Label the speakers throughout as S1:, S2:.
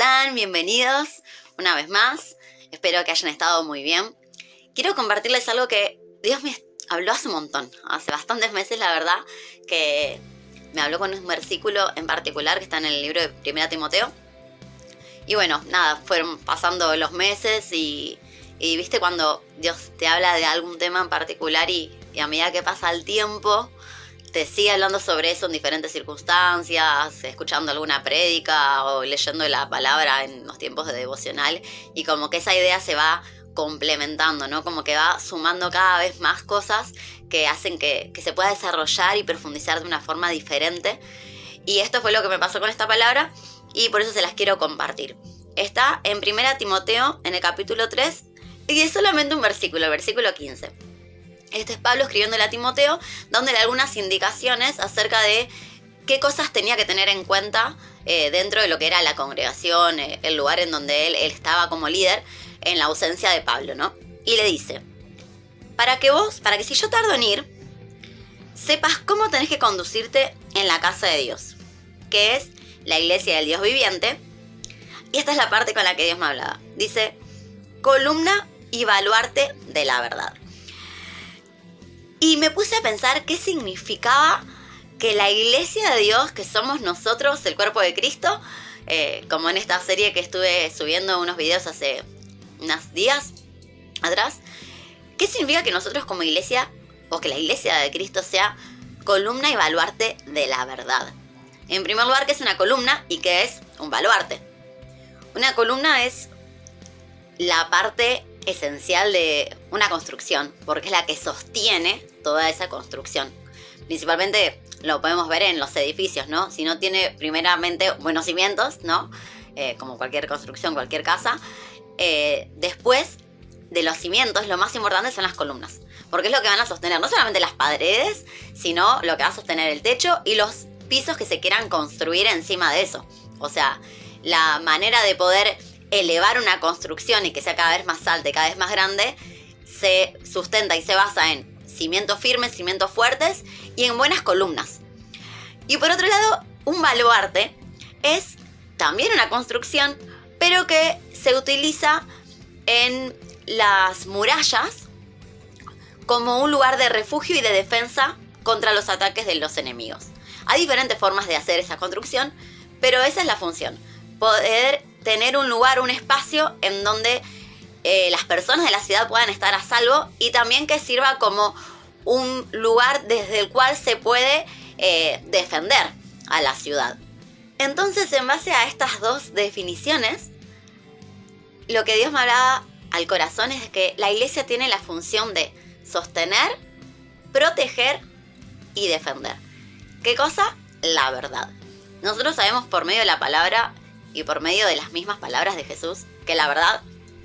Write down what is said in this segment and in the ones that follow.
S1: están? Bienvenidos una vez más. Espero que hayan estado muy bien. Quiero compartirles algo que Dios me habló hace un montón, hace bastantes meses, la verdad, que me habló con un versículo en particular que está en el libro de 1 Timoteo. Y bueno, nada, fueron pasando los meses y viste cuando Dios te habla de algún tema en particular y a medida que pasa el tiempo te sigue hablando sobre eso en diferentes circunstancias, escuchando alguna prédica o leyendo la palabra en los tiempos de devocional, y como que esa idea se va complementando, ¿no? Como que va sumando cada vez más cosas que hacen que se pueda desarrollar y profundizar de una forma diferente. Y esto fue lo que me pasó con esta palabra y por eso se las quiero compartir. Está en 1 Timoteo, en el capítulo 3, y es solamente un versículo, el versículo 15. Este es Pablo escribiéndole a Timoteo, dándole algunas indicaciones acerca de qué cosas tenía que tener en cuenta dentro de lo que era la congregación, el lugar en donde él estaba como líder en la ausencia de Pablo, ¿no? Y le dice, para que si yo tardo en ir, sepas cómo tenés que conducirte en la casa de Dios, que es la iglesia del Dios viviente. Y esta es la parte con la que Dios me hablaba. Dice, columna y baluarte de la verdad. Y me puse a pensar qué significaba que la iglesia de Dios, que somos nosotros, el cuerpo de Cristo, como en esta serie que estuve subiendo unos videos hace unos días atrás, ¿qué significa que nosotros como iglesia, o que la iglesia de Cristo sea columna y baluarte de la verdad? En primer lugar, ¿qué es una columna y qué es un baluarte? Una columna es la parte esencial de una construcción, porque es la que sostiene toda esa construcción. Principalmente lo podemos ver en los edificios, ¿no? Si no tiene primeramente buenos cimientos, ¿no? Como cualquier construcción, cualquier casa. Después de los cimientos, lo más importante son las columnas, porque es lo que van a sostener no solamente las paredes, sino lo que va a sostener el techo y los pisos que se quieran construir encima de eso. O sea, la manera de poder elevar una construcción y que sea cada vez más alta y cada vez más grande se sustenta y se basa en cimientos firmes, cimientos fuertes y en buenas columnas. Y por otro lado, un baluarte es también una construcción, pero que se utiliza en las murallas como un lugar de refugio y de defensa contra los ataques de los enemigos. Hay diferentes formas de hacer esa construcción, pero esa es la función. Poder tener un lugar, un espacio en donde las personas de la ciudad puedan estar a salvo y también que sirva como un lugar desde el cual se puede defender a la ciudad. Entonces, en base a estas dos definiciones, lo que Dios me hablaba al corazón es que la iglesia tiene la función de sostener, proteger y defender. ¿Qué cosa? La verdad. Nosotros sabemos por medio de la palabra y por medio de las mismas palabras de Jesús que la verdad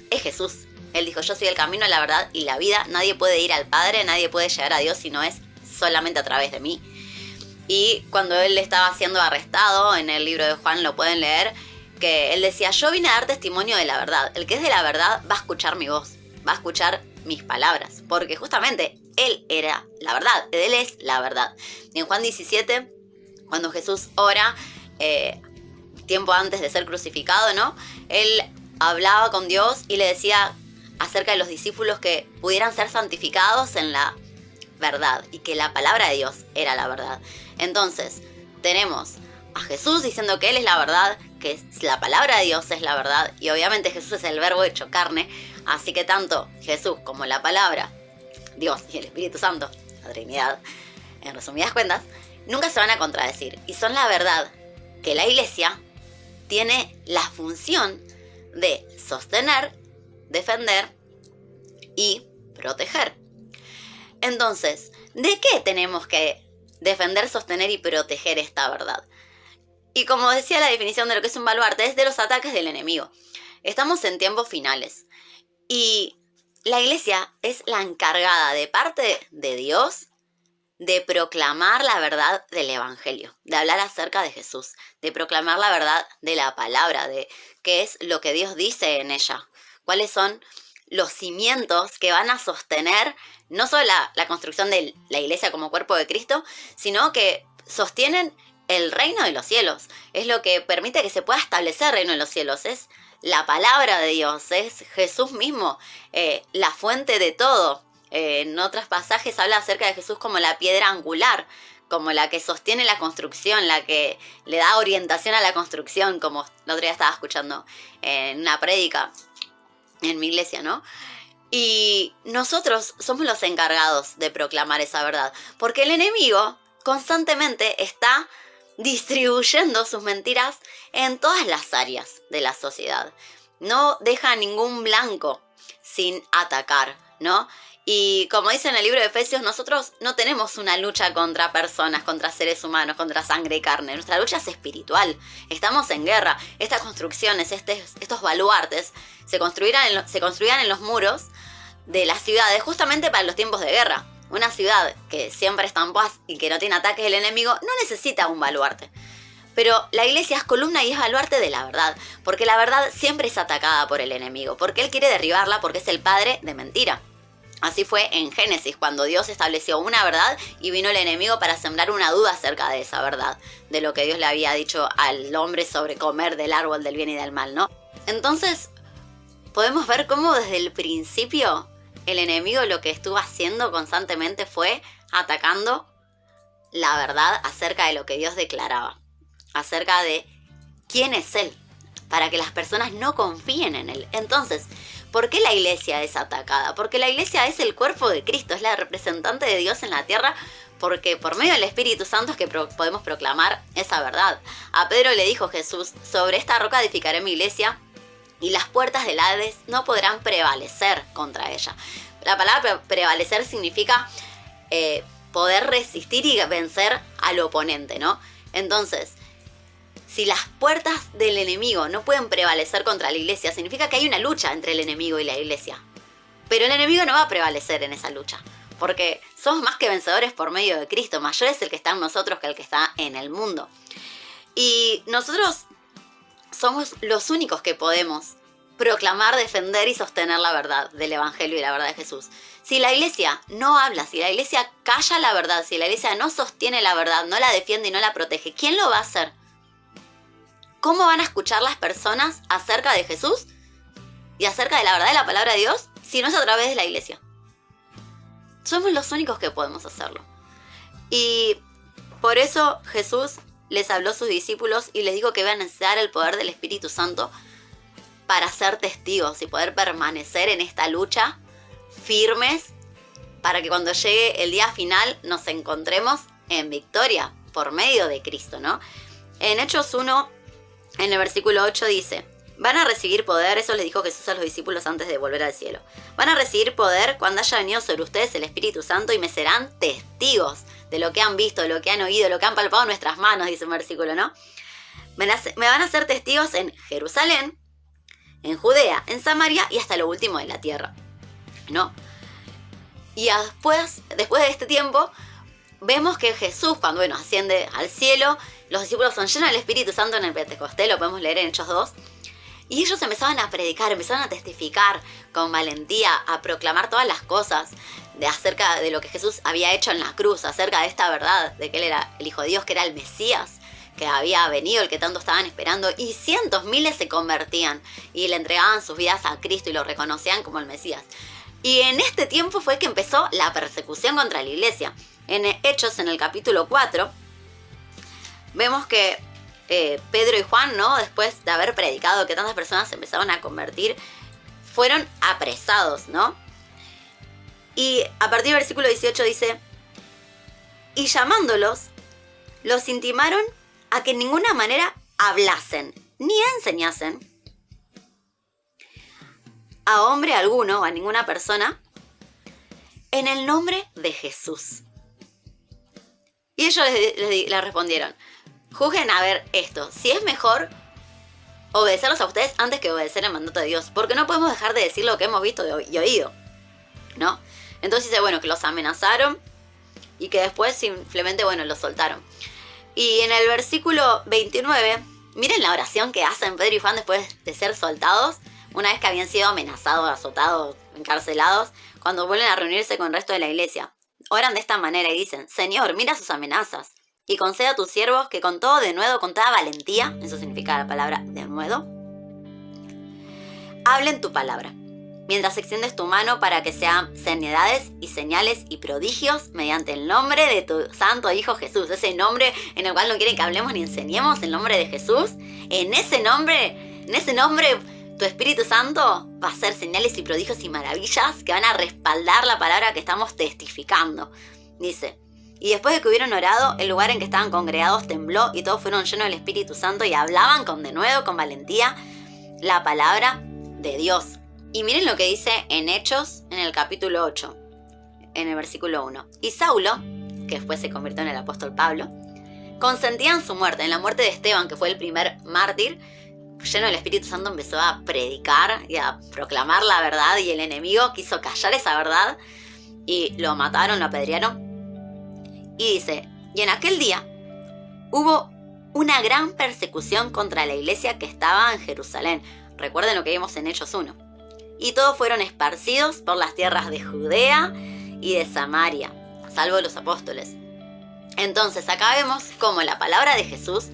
S1: es Jesús. Él dijo, yo soy el camino, la verdad y la vida. Nadie puede ir al Padre, nadie puede llegar a Dios si no es solamente a través de mí. Y cuando él estaba siendo arrestado, en el libro de Juan lo pueden leer, que él decía, yo vine a dar testimonio de la verdad. El que es de la verdad va a escuchar mi voz, va a escuchar mis palabras, porque justamente él era la verdad, él es la verdad. Y en Juan 17, cuando Jesús ora, tiempo antes de ser crucificado, ¿no? Él hablaba con Dios y le decía acerca de los discípulos que pudieran ser santificados en la verdad y que la palabra de Dios era la verdad. Entonces, tenemos a Jesús diciendo que Él es la verdad, que la palabra de Dios es la verdad, y obviamente Jesús es el verbo hecho carne, así que tanto Jesús como la palabra, Dios y el Espíritu Santo, la Trinidad, en resumidas cuentas, nunca se van a contradecir, y son la verdad que la iglesia tiene la función de sostener, defender y proteger. Entonces, ¿de qué tenemos que defender, sostener y proteger esta verdad? Y como decía la definición de lo que es un baluarte, es de los ataques del enemigo. Estamos en tiempos finales y la iglesia es la encargada de parte de Dios de proclamar la verdad del evangelio, de hablar acerca de Jesús, de proclamar la verdad de la palabra, de qué es lo que Dios dice en ella, cuáles son los cimientos que van a sostener no solo la construcción de la iglesia como cuerpo de Cristo, sino que sostienen el reino de los cielos. Es lo que permite que se pueda establecer el reino de los cielos. Es la palabra de Dios, es Jesús mismo, la fuente de todo. En otros pasajes habla acerca de Jesús como la piedra angular, como la que sostiene la construcción, la que le da orientación a la construcción, como el otro día estaba escuchando en una prédica en mi iglesia, ¿no? Y nosotros somos los encargados de proclamar esa verdad, porque el enemigo constantemente está distribuyendo sus mentiras en todas las áreas de la sociedad. No deja ningún blanco sin atacar, ¿no? Y como dice en el libro de Efesios, nosotros no tenemos una lucha contra personas, contra seres humanos, contra sangre y carne. Nuestra lucha es espiritual. Estamos en guerra. Estas construcciones, estos baluartes, se construían en los muros de las ciudades justamente para los tiempos de guerra. Una ciudad que siempre está en paz y que no tiene ataques del enemigo no necesita un baluarte. Pero la iglesia es columna y es baluarte de la verdad, porque la verdad siempre es atacada por el enemigo, porque él quiere derribarla, porque es el padre de mentira. Así fue en Génesis, cuando Dios estableció una verdad y vino el enemigo para sembrar una duda acerca de esa verdad, de lo que Dios le había dicho al hombre sobre comer del árbol del bien y del mal, ¿no? Entonces, podemos ver cómo desde el principio el enemigo lo que estuvo haciendo constantemente fue atacando la verdad acerca de lo que Dios declaraba, acerca de quién es Él, para que las personas no confíen en Él. Entonces, ¿por qué la iglesia es atacada? Porque la iglesia es el cuerpo de Cristo, es la representante de Dios en la tierra, porque por medio del Espíritu Santo es que podemos proclamar esa verdad. A Pedro le dijo Jesús: sobre esta roca edificaré mi iglesia y las puertas del Hades no podrán prevalecer contra ella. La palabra prevalecer significa poder resistir y vencer al oponente, ¿no? Entonces, si las puertas del enemigo no pueden prevalecer contra la iglesia, significa que hay una lucha entre el enemigo y la iglesia. Pero el enemigo no va a prevalecer en esa lucha, porque somos más que vencedores por medio de Cristo. Mayor es el que está en nosotros que el que está en el mundo. Y nosotros somos los únicos que podemos proclamar, defender y sostener la verdad del Evangelio y la verdad de Jesús. Si la iglesia no habla, si la iglesia calla la verdad, si la iglesia no sostiene la verdad, no la defiende y no la protege, ¿quién lo va a hacer? ¿Cómo van a escuchar las personas acerca de Jesús y acerca de la verdad de la palabra de Dios si no es a través de la iglesia? Somos los únicos que podemos hacerlo. Y por eso Jesús les habló a sus discípulos y les dijo que iban a necesitar el poder del Espíritu Santo para ser testigos y poder permanecer en esta lucha firmes para que cuando llegue el día final nos encontremos en victoria por medio de Cristo, ¿no? En Hechos 1, en el versículo 8 dice: van a recibir poder, eso les dijo Jesús a los discípulos antes de volver al cielo. Van a recibir poder cuando haya venido sobre ustedes el Espíritu Santo y me serán testigos de lo que han visto, de lo que han oído, de lo que han palpado en nuestras manos, dice un versículo, ¿no? Me van a ser testigos en Jerusalén, en Judea, en Samaria y hasta lo último de la tierra, ¿no? Y después de este tiempo, vemos que Jesús, cuando asciende al cielo, los discípulos son llenos del Espíritu Santo en el Pentecostés, lo podemos leer en Hechos 2, y ellos empezaban a predicar, empezaban a testificar con valentía, a proclamar todas las cosas acerca de lo que Jesús había hecho en la cruz, acerca de esta verdad, de que Él era el Hijo de Dios, que era el Mesías, que había venido, el que tanto estaban esperando, y cientos, miles se convertían y le entregaban sus vidas a Cristo y lo reconocían como el Mesías. Y en este tiempo fue que empezó la persecución contra la iglesia. En Hechos, en el capítulo 4, vemos que Pedro y Juan, ¿no?, después de haber predicado que tantas personas se empezaron a convertir, fueron apresados, ¿no? Y a partir del versículo 18 dice: y llamándolos, los intimaron a que en ninguna manera hablasen ni enseñasen a hombre alguno, a ninguna persona, en el nombre de Jesús. Y ellos les respondieron: juzguen a ver esto, si es mejor obedecerlos a ustedes antes que obedecer el mandato de Dios, porque no podemos dejar de decir lo que hemos visto y oído, ¿no? Entonces dice, que los amenazaron y que después simplemente, los soltaron. Y en el versículo 29, miren la oración que hacen Pedro y Juan después de ser soltados, una vez que habían sido amenazados, azotados, encarcelados, cuando vuelven a reunirse con el resto de la iglesia. Oran de esta manera y dicen: Señor, mira sus amenazas y concede a tus siervos que con todo denuedo, con toda valentía, eso significa la palabra denuedo, hablen tu palabra, mientras extiendes tu mano para que sean sanidades y señales y prodigios mediante el nombre de tu santo Hijo Jesús. Ese nombre en el cual no quieren que hablemos ni enseñemos, el nombre de Jesús. En ese nombre, tu Espíritu Santo va a hacer señales y prodigios y maravillas que van a respaldar la palabra que estamos testificando. Dice, y después de que hubieron orado, el lugar en que estaban congregados tembló y todos fueron llenos del Espíritu Santo y hablaban con denuedo, con valentía, la palabra de Dios. Y miren lo que dice en Hechos, en el capítulo 8, en el versículo 1. Y Saulo, que después se convirtió en el apóstol Pablo, consentía en su muerte, en la muerte de Esteban, que fue el primer mártir. Lleno del Espíritu Santo empezó a predicar y a proclamar la verdad, y el enemigo quiso callar esa verdad y lo mataron, lo apedrearon. Y dice, y en aquel día hubo una gran persecución contra la iglesia que estaba en Jerusalén. Recuerden lo que vimos en Hechos 1. Y todos fueron esparcidos por las tierras de Judea y de Samaria, salvo los apóstoles. Entonces acá vemos cómo la palabra de Jesús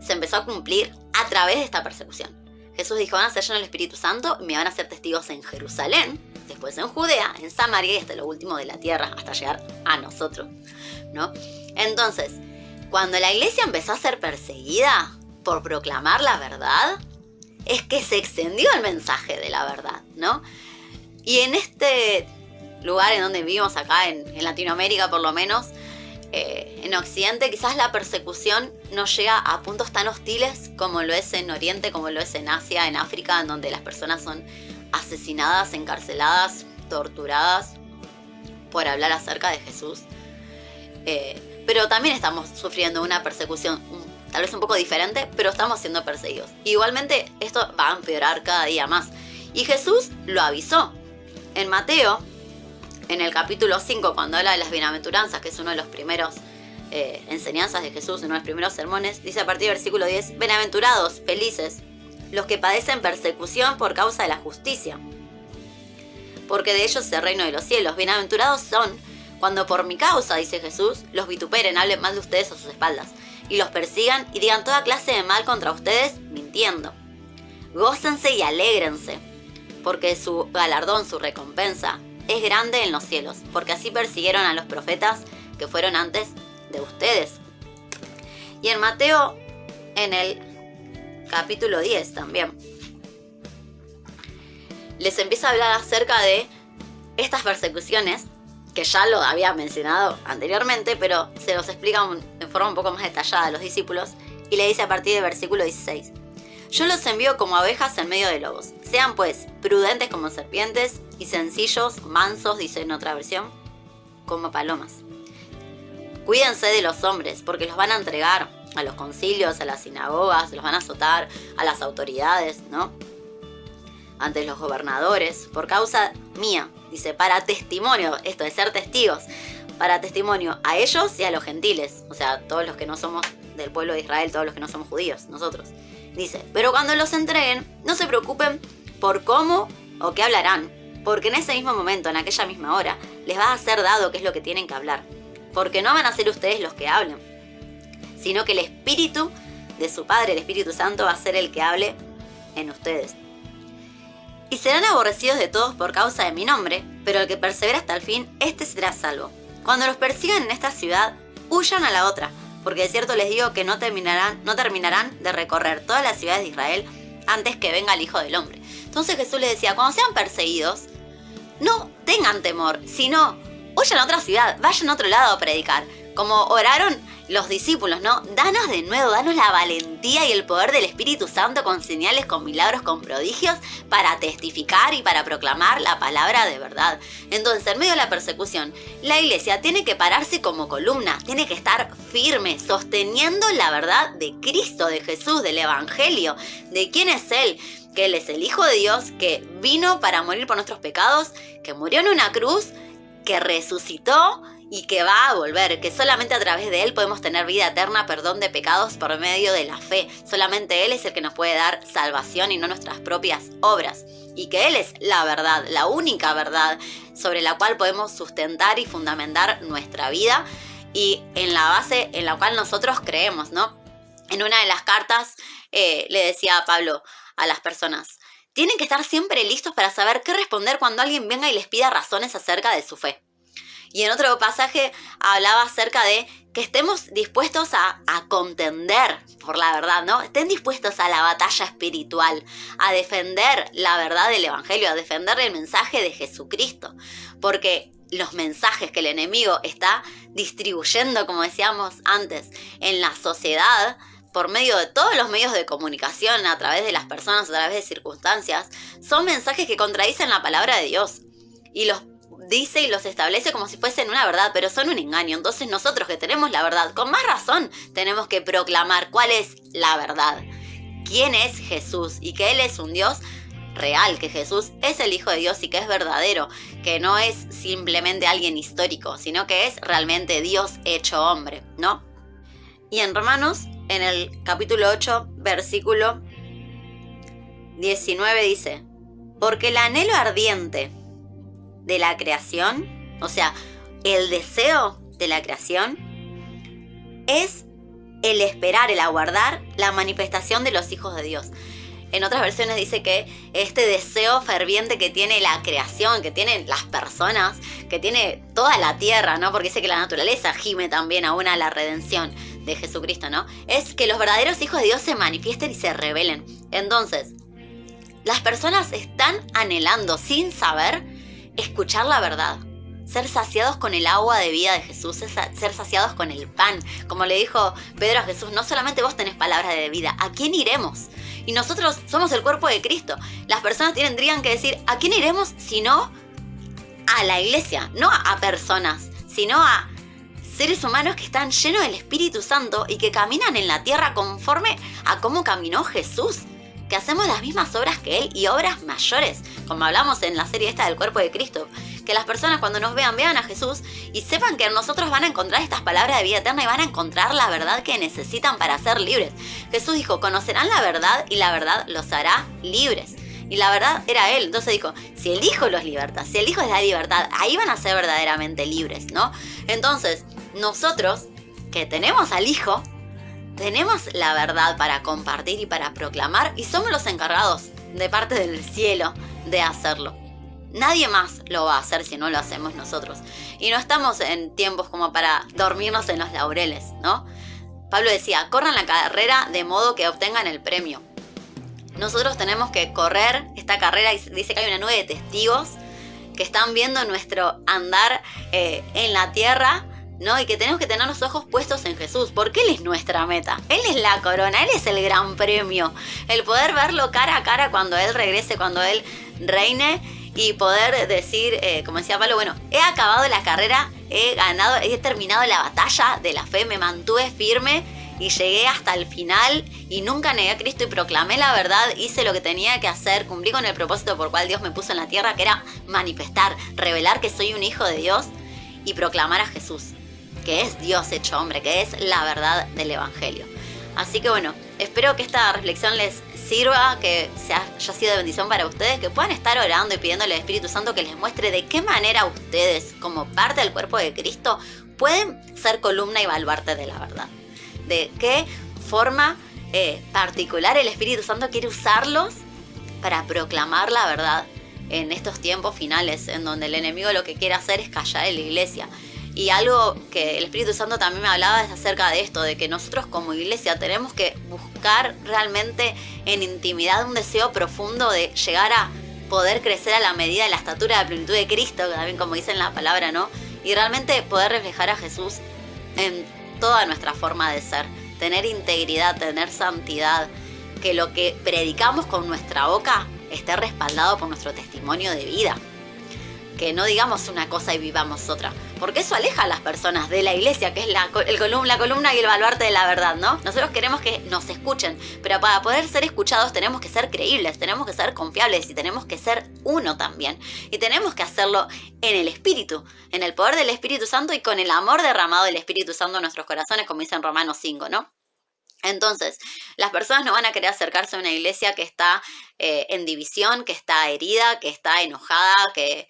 S1: se empezó a cumplir a través de esta persecución. Jesús dijo, van a ser llenos del Espíritu Santo y me van a ser testigos en Jerusalén, después en Judea, en Samaria y hasta lo último de la tierra, hasta llegar a nosotros, ¿no? Entonces, cuando la iglesia empezó a ser perseguida por proclamar la verdad, es que se extendió el mensaje de la verdad, ¿no? Y en este lugar en donde vivimos acá, en Latinoamérica por lo menos, en Occidente, quizás la persecución no llega a puntos tan hostiles como lo es en Oriente, como lo es en Asia, en África, en donde las personas son asesinadas, encarceladas, torturadas por hablar acerca de Jesús. Pero también estamos sufriendo una persecución tal vez un poco diferente, pero estamos siendo perseguidos. Igualmente esto va a empeorar cada día más. Y Jesús lo avisó. En Mateo, en el capítulo 5, cuando habla de las bienaventuranzas, que es uno de los primeros enseñanzas de Jesús, uno de los primeros sermones, dice a partir del versículo 10, bienaventurados, felices, los que padecen persecución por causa de la justicia, porque de ellos es el reino de los cielos. Bienaventurados son cuando por mi causa, dice Jesús, los vituperen, hablen mal de ustedes a sus espaldas, y los persigan y digan toda clase de mal contra ustedes, mintiendo. Gócense y alégrense, porque su galardón, su recompensa, es grande en los cielos, porque así persiguieron a los profetas que fueron antes de ustedes. Y en Mateo, en el capítulo 10 también, les empieza a hablar acerca de estas persecuciones, que ya lo había mencionado anteriormente, pero se los explica en forma un poco más detallada a los discípulos, y le dice a partir del versículo 16, yo los envío como abejas en medio de lobos. Sean pues prudentes como serpientes y sencillos, mansos, dice en otra versión, como palomas. Cuídense de los hombres, porque los van a entregar a los concilios, a las sinagogas, los van a azotar, a las autoridades, ¿no? Ante los gobernadores, por causa mía, dice, para testimonio, esto de ser testigos, para testimonio a ellos y a los gentiles, o sea, todos los que no somos del pueblo de Israel, todos los que no somos judíos, nosotros. Dice, pero cuando los entreguen, no se preocupen por cómo o qué hablarán, porque en ese mismo momento, en aquella misma hora, les va a ser dado qué es lo que tienen que hablar, porque no van a ser ustedes los que hablen, sino que el Espíritu de su Padre, el Espíritu Santo, va a ser el que hable en ustedes. Y serán aborrecidos de todos por causa de mi nombre, pero el que persevera hasta el fin, este será salvo. Cuando los persigan en esta ciudad, huyan a la otra, porque de cierto les digo que no terminarán de recorrer todas las ciudades de Israel antes que venga el Hijo del Hombre. Entonces Jesús les decía, cuando sean perseguidos, no tengan temor, sino huyan a otra ciudad, vayan a otro lado a predicar. Como oraron los discípulos, ¿no? Danos de nuevo, danos la valentía y el poder del Espíritu Santo con señales, con milagros, con prodigios para testificar y para proclamar la palabra de verdad. Entonces, en medio de la persecución, la iglesia tiene que pararse como columna, tiene que estar firme, sosteniendo la verdad de Cristo, de Jesús, del Evangelio, de quién es Él, que Él es el Hijo de Dios, que vino para morir por nuestros pecados, que murió en una cruz, que resucitó y que va a volver, que solamente a través de Él podemos tener vida eterna, perdón de pecados por medio de la fe. Solamente Él es el que nos puede dar salvación y no nuestras propias obras. Y que Él es la verdad, la única verdad sobre la cual podemos sustentar y fundamentar nuestra vida y en la base en la cual nosotros creemos, ¿no? En una de las cartas le decía a Pablo a las personas: tienen que estar siempre listos para saber qué responder cuando alguien venga y les pida razones acerca de su fe. Y en otro pasaje hablaba acerca de que estemos dispuestos a contender por la verdad, ¿no? Estén dispuestos a la batalla espiritual, a defender la verdad del Evangelio, a defender el mensaje de Jesucristo. Porque los mensajes que el enemigo está distribuyendo, como decíamos antes, en la sociedad, por medio de todos los medios de comunicación, a través de las personas, a través de circunstancias, son mensajes que contradicen la palabra de Dios. Y los dice y los establece como si fuesen una verdad, pero son un engaño. Entonces nosotros que tenemos la verdad, con más razón tenemos que proclamar cuál es la verdad, quién es Jesús y que Él es un Dios real, que Jesús es el Hijo de Dios y que es verdadero, que no es simplemente alguien histórico, sino que es realmente Dios hecho hombre, ¿no? Y en Romanos, en el capítulo 8, versículo 19 dice: porque el anhelo ardiente de la creación, o sea, el deseo de la creación, es el esperar, el aguardar la manifestación de los hijos de Dios. En otras versiones dice que este deseo ferviente que tiene la creación, que tienen las personas, que tiene toda la tierra, ¿no? Porque dice que la naturaleza gime también aún a la redención de Jesucristo, ¿no? Es que los verdaderos hijos de Dios se manifiesten y se revelen. Entonces, las personas están anhelando, sin saber, escuchar la verdad, ser saciados con el agua de vida de Jesús, ser saciados con el pan. Como le dijo Pedro a Jesús: no solamente vos tenés palabras de vida, ¿a quién iremos? Y nosotros somos el cuerpo de Cristo. Las personas tendrían que decir: ¿a quién iremos? Sino a la iglesia, no a personas, sino a seres humanos que están llenos del Espíritu Santo y que caminan en la tierra conforme a cómo caminó Jesús, que hacemos las mismas obras que Él y obras mayores, como hablamos en la serie esta del cuerpo de Cristo. Que las personas cuando nos vean a Jesús y sepan que en nosotros van a encontrar estas palabras de vida eterna y van a encontrar la verdad que necesitan para ser libres. Jesús dijo: conocerán la verdad y la verdad los hará libres. Y la verdad era Él. Entonces dijo: si el Hijo los liberta, si el Hijo les da libertad, ahí van a ser verdaderamente libres, ¿no? Entonces, nosotros que tenemos al Hijo, tenemos la verdad para compartir y para proclamar, y somos los encargados de parte del cielo de hacerlo. Nadie más lo va a hacer si no lo hacemos nosotros. Y no estamos en tiempos como para dormirnos en los laureles, ¿no? Pablo decía: corran la carrera de modo que obtengan el premio. Nosotros tenemos que correr esta carrera, y dice que hay una nube de testigos que están viendo nuestro andar en la tierra, ¿no? Y que tenemos que tener los ojos puestos en Jesús, porque Él es nuestra meta. Él es la corona, Él es el gran premio. El poder verlo cara a cara cuando Él regrese, cuando Él reine, y poder decir, como decía Pablo: bueno, he acabado la carrera, he ganado, he terminado la batalla de la fe, me mantuve firme y llegué hasta el final y nunca negué a Cristo y proclamé la verdad, hice lo que tenía que hacer, cumplí con el propósito por cual Dios me puso en la tierra, que era manifestar, revelar que soy un hijo de Dios y proclamar a Jesús, que es Dios hecho hombre, que es la verdad del Evangelio. Así que bueno, espero que esta reflexión les sirva, que haya sido de bendición para ustedes, que puedan estar orando y pidiéndole al Espíritu Santo que les muestre de qué manera ustedes, como parte del cuerpo de Cristo, pueden ser columna y baluarte de la verdad. De qué forma particular el Espíritu Santo quiere usarlos para proclamar la verdad en estos tiempos finales, en donde el enemigo lo que quiere hacer es callar en la iglesia. Y algo que el Espíritu Santo también me hablaba es acerca de esto, de que nosotros como iglesia tenemos que buscar realmente en intimidad un deseo profundo de llegar a poder crecer a la medida de la estatura de la plenitud de Cristo, también como dice en la palabra, ¿no? Y realmente poder reflejar a Jesús en toda nuestra forma de ser, tener integridad, tener santidad, que lo que predicamos con nuestra boca esté respaldado por nuestro testimonio de vida. Que no digamos una cosa y vivamos otra, porque eso aleja a las personas de la iglesia, que es la columna y el baluarte de la verdad, ¿no? Nosotros queremos que nos escuchen, pero para poder ser escuchados tenemos que ser creíbles, tenemos que ser confiables y tenemos que ser uno también. Y tenemos que hacerlo en el Espíritu, en el poder del Espíritu Santo y con el amor derramado del Espíritu Santo en nuestros corazones, como dice en Romanos 5, ¿no? Entonces, las personas no van a querer acercarse a una iglesia que está en división, que está herida, que está enojada, que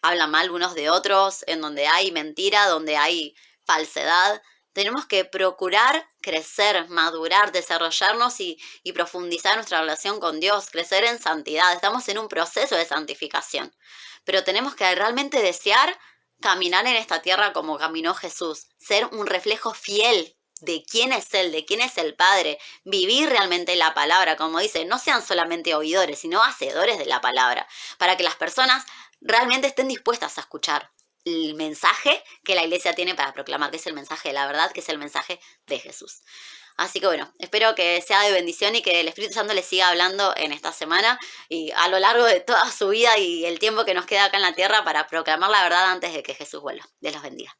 S1: habla mal unos de otros, en donde hay mentira, donde hay falsedad. Tenemos que procurar crecer, madurar, desarrollarnos y profundizar nuestra relación con Dios, crecer en santidad. Estamos en un proceso de santificación, pero tenemos que realmente desear caminar en esta tierra como caminó Jesús, ser un reflejo fiel de quién es Él, de quién es el Padre, vivir realmente la palabra, como dice, no sean solamente oidores, sino hacedores de la palabra, para que las personas realmente estén dispuestas a escuchar el mensaje que la iglesia tiene para proclamar, que es el mensaje de la verdad, que es el mensaje de Jesús. Así que bueno, espero que sea de bendición y que el Espíritu Santo les siga hablando en esta semana y a lo largo de toda su vida y el tiempo que nos queda acá en la tierra para proclamar la verdad antes de que Jesús vuelva. Dios los bendiga.